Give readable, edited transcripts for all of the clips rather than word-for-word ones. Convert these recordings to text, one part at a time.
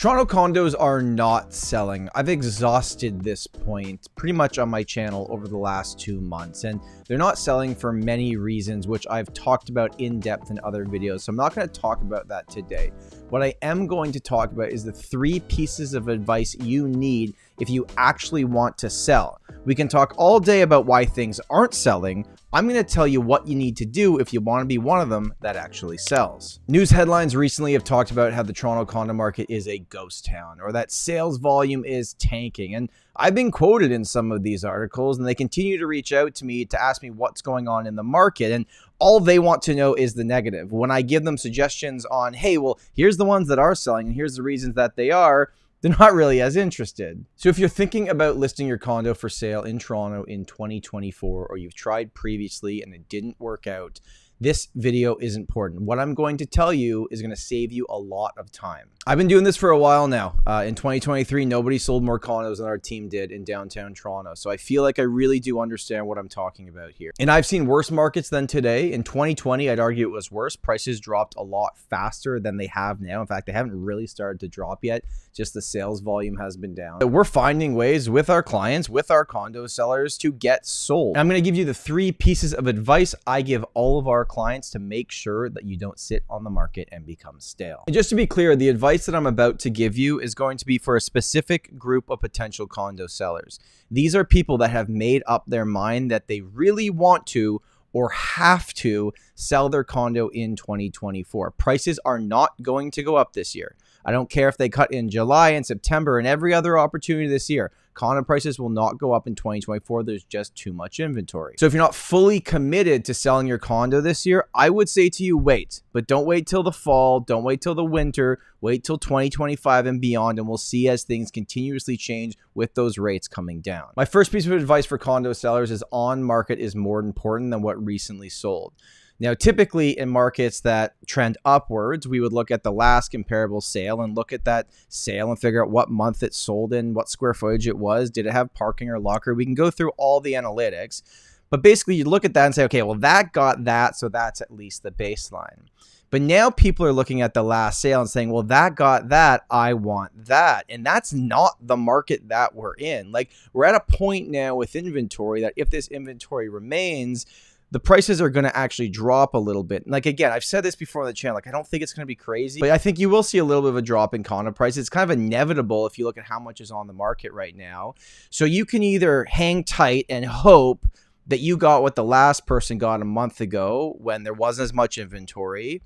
Toronto condos are not selling. I've exhausted this point pretty much on my channel over the last 2 months, and they're not selling for many reasons, which I've talked about in depth in other videos. So I'm not going to talk about that today. What I am going to talk about is the 3 pieces of advice you need if you actually want to sell. We can talk all day about why things aren't selling. I'm going to tell you what you need to do if you want to be one of them that actually sells. News headlines recently have talked about how the Toronto condo market is a ghost town, or that sales volume is tanking. And I've been quoted in some of these articles, and they continue to reach out to me to ask me what's going on in the market. And all they want to know is the negative. When I give them suggestions on, hey, well, here's the ones that are selling, and here's the reasons that they are, they're not really as interested. So if you're thinking about listing your condo for sale in Toronto in 2024, or you've tried previously and it didn't work out, this video is important. What I'm going to tell you is going to save you a lot of time. I've been doing this for a while now. In 2023, nobody sold more condos than our team did in downtown Toronto. So I feel like I really do understand what I'm talking about here. And I've seen worse markets than today. In 2020, I'd argue it was worse. Prices dropped a lot faster than they have now. In fact, they haven't really started to drop yet. Just the sales volume has been down. But we're finding ways with our clients, with our condo sellers, to get sold. And I'm going to give you the 3 pieces of advice I give all of our clients to make sure that you don't sit on the market and become stale. And just to be clear, the advice that I'm about to give you is going to be for a specific group of potential condo sellers. These are people that have made up their mind that they really want to or have to sell their condo in 2024. Prices are not going to go up this year. I don't care if they cut in July and September and every other opportunity this year. Condo prices will not go up in 2024. There's just too much inventory. So if you're not fully committed to selling your condo this year, I would say to you, wait. But don't wait till the fall. Don't wait till the winter. Wait till 2025 and beyond, and we'll see as things continuously change with those rates coming down. My first piece of advice for condo sellers is on market is more important than what recently sold. Now, typically in markets that trend upwards, we would look at the last comparable sale and look at that sale and figure out what month it sold in, what square footage it was, did it have parking or locker? We can go through all the analytics, but basically you look at that and say, okay, well, that got that, so that's at least the baseline. But now people are looking at the last sale and saying, well, that got that, I want that. And that's not the market that we're in. Like, we're at a point now with inventory that if this inventory remains, the prices are going to actually drop a little bit. Like, again, I've said this before on the channel, like, I don't think it's going to be crazy, but I think you will see a little bit of a drop in condo prices. It's kind of inevitable if you look at how much is on the market right now. So you can either hang tight and hope that you got what the last person got a month ago when there wasn't as much inventory,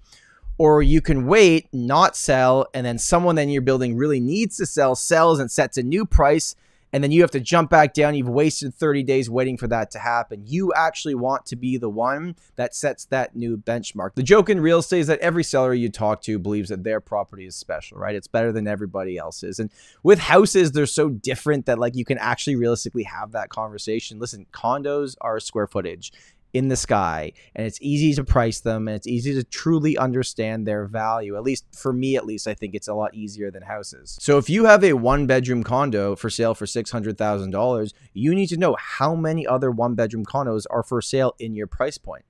or you can wait, not sell, and then someone in your building really needs to sell, sells and sets a new price, and then you have to jump back down. You've wasted 30 days waiting for that to happen. You actually want to be the one that sets that new benchmark. The joke in real estate is that every seller you talk to believes that their property is special, right? It's better than everybody else's. And with houses, they're so different that, like, you can actually realistically have that conversation. Listen, condos are square footage in the sky, and it's easy to price them, and it's easy to truly understand their value. At least for me, at least, I think it's a lot easier than houses. So if you have a 1-bedroom condo for sale for $600,000, you need to know how many other 1-bedroom condos are for sale in your price point,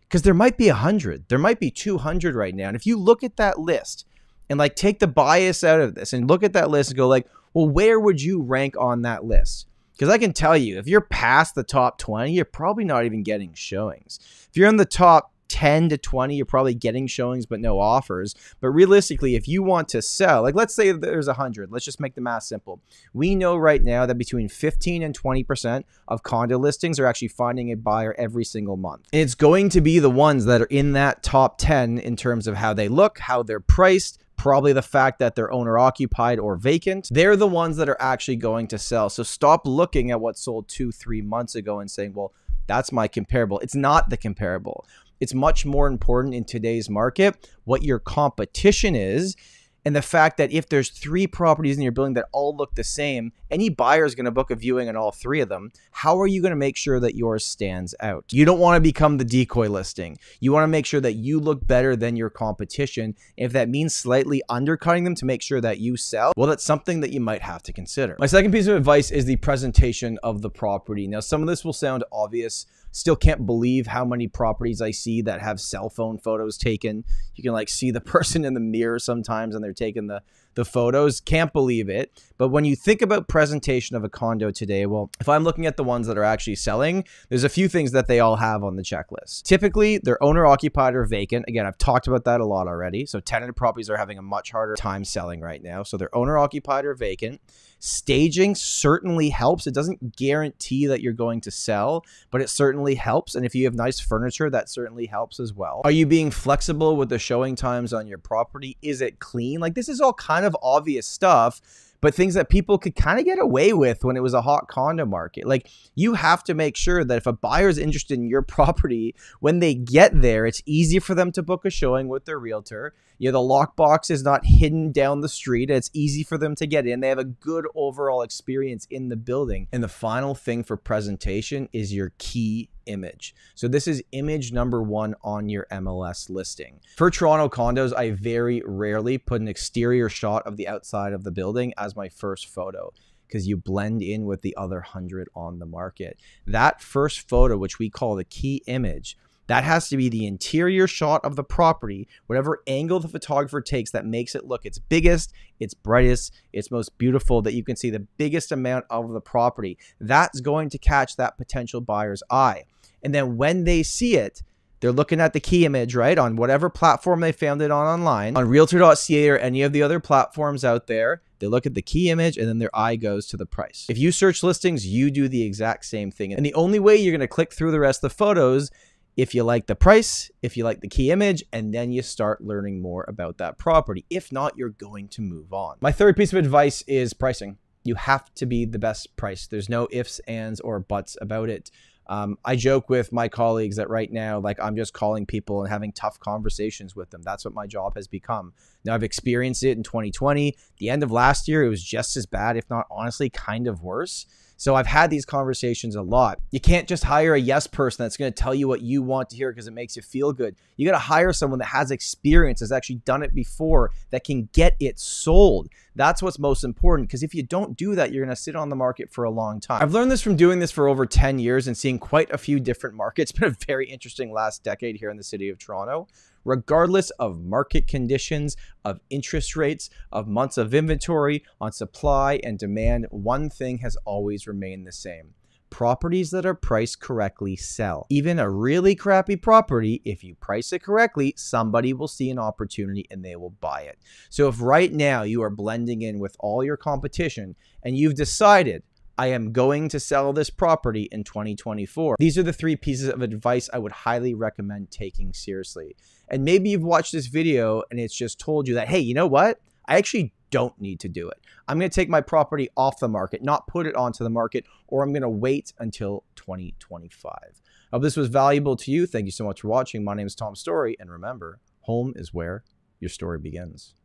because there might be 100, there might be 200 right now. And if you look at that list and, like, take the bias out of this and look at that list and go, like, well, where would you rank on that list? Because I can tell you, if you're past the top 20, you're probably not even getting showings. If you're in the top 10 to 20, you're probably getting showings but no offers. But realistically, if you want to sell, like, let's say there's 100. Let's just make the math simple. We know right now that between 15 and 20% of condo listings are actually finding a buyer every single month. And it's going to be the ones that are in that top 10 in terms of how they look, how they're priced, probably the fact that they're owner occupied or vacant. They're the ones that are actually going to sell. So stop looking at what sold 2-3 months ago and saying, well, that's my comparable. It's not the comparable. It's much more important in today's market what your competition is, and the fact that if there's 3 properties in your building that all look the same, any buyer is going to book a viewing on all 3 of them. How are you going to make sure that yours stands out? You don't want to become the decoy listing. You want to make sure that you look better than your competition. If that means slightly undercutting them to make sure that you sell, well, that's something that you might have to consider. My second piece of advice is the presentation of the property. Now, some of this will sound obvious. Still can't believe how many properties I see that have cell phone photos taken. You can, like, see the person in the mirror sometimes and they're taking the the photos. Can't believe it. But when you think about presentation of a condo today, well, if I'm looking at the ones that are actually selling, there's a few things that they all have on the checklist. Typically, they're owner occupied or vacant. Again, I've talked about that a lot already. So tenanted properties are having a much harder time selling right now. So they're owner occupied or vacant. Staging certainly helps. It doesn't guarantee that you're going to sell, but it certainly helps. And if you have nice furniture, that certainly helps as well. Are you being flexible with the showing times on your property? Is it clean? Like, this is all kind of obvious stuff, but things that people could kind of get away with when it was a hot condo market. Like, you have to make sure that if a buyer is interested in your property, when they get there, it's easy for them to book a showing with their realtor. You know, the lockbox is not hidden down the street. It's easy for them to get in. They have a good overall experience in the building. And the final thing for presentation is your key image. So this is image number 1 on your MLS listing. For Toronto condos, I very rarely put an exterior shot of the outside of the building as my first photo, because you blend in with the other 100 on the market. That first photo, which we call the key image, that has to be the interior shot of the property, whatever angle the photographer takes that makes it look its biggest, its brightest, its most beautiful, that you can see the biggest amount of the property. That's going to catch that potential buyer's eye. And then when they see it, they're looking at the key image, right, on whatever platform they found it on online, on realtor.ca or any of the other platforms out there. They look at the key image and then their eye goes to the price. If you search listings, you do the exact same thing. And the only way you're going to click through the rest of the photos if you like the price, if you like the key image, and then you start learning more about that property. If not, you're going to move on. My third piece of advice is pricing. You have to be the best price. There's no ifs, ands, or buts about it. I joke with my colleagues that right now, like, I'm just calling people and having tough conversations with them. That's what my job has become. Now, I've experienced it in 2020. The end of last year, it was just as bad, if not honestly kind of worse. So I've had these conversations a lot. You can't just hire a yes person that's going to tell you what you want to hear because it makes you feel good. You got to hire someone that has experience, has actually done it before, that can get it sold. That's what's most important, because if you don't do that, you're going to sit on the market for a long time. I've learned this from doing this for over 10 years and seeing quite a few different markets. It's been a very interesting last decade here in the city of Toronto. Regardless of market conditions, of interest rates, of months of inventory, on supply and demand, one thing has always remained the same. Properties that are priced correctly sell. Even a really crappy property, if you price it correctly, somebody will see an opportunity and they will buy it. So if right now you are blending in with all your competition and you've decided, I am going to sell this property in 2024. These are the 3 pieces of advice I would highly recommend taking seriously. And maybe you've watched this video and it's just told you that, hey, you know what? I actually don't need to do it. I'm going to take my property off the market, not put it onto the market, or I'm going to wait until 2025. I hope this was valuable to you. Thank you so much for watching. My name is Tom Storey. And remember, home is where your story begins.